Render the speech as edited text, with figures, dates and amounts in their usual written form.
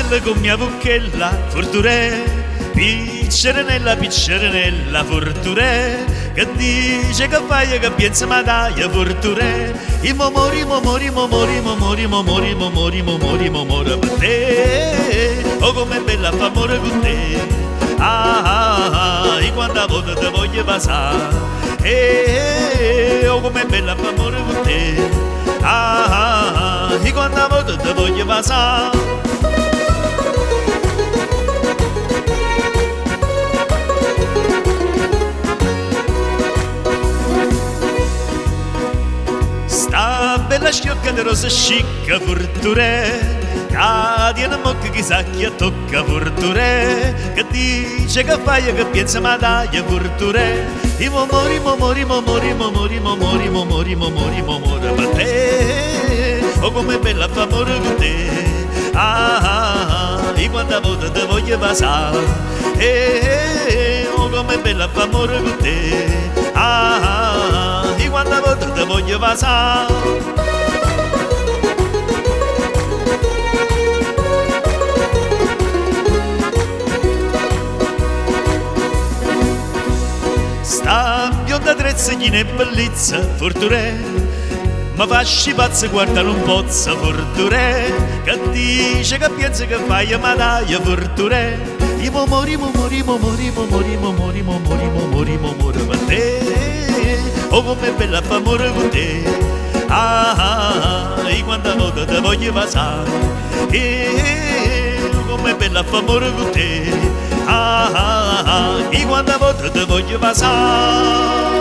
bella con mia bucchella, forture, piccerenella, forture, che dice che fai che pensa ma dai, forture, i momori per te, oh com'è bella fa amore con te, e quando volta te voglio passare, oh com'è bella fa amore con te, e quando volta te voglio passare. Bella sciocca di rosa scicca forture, che tiene a mocca chissà chi tocca forture, che dice che fai che pensa ma dai forture, i momori per te, oh com'è bella fa amore con te, e quanta volta te voglio passare, oh com'è bella fa amore con te, e quanta volta te voglio passare. Sta bionda trezzina e bellezza, forture, ma fasci pazza guarda non pozza, forture, che dice che pensa che fai ma dai, forture, i momori per te, oh com'è bella fa amore con te, e quanta volta te voglio passare, oh com'è bella fa amore con te, e quanta volta te voglio passare.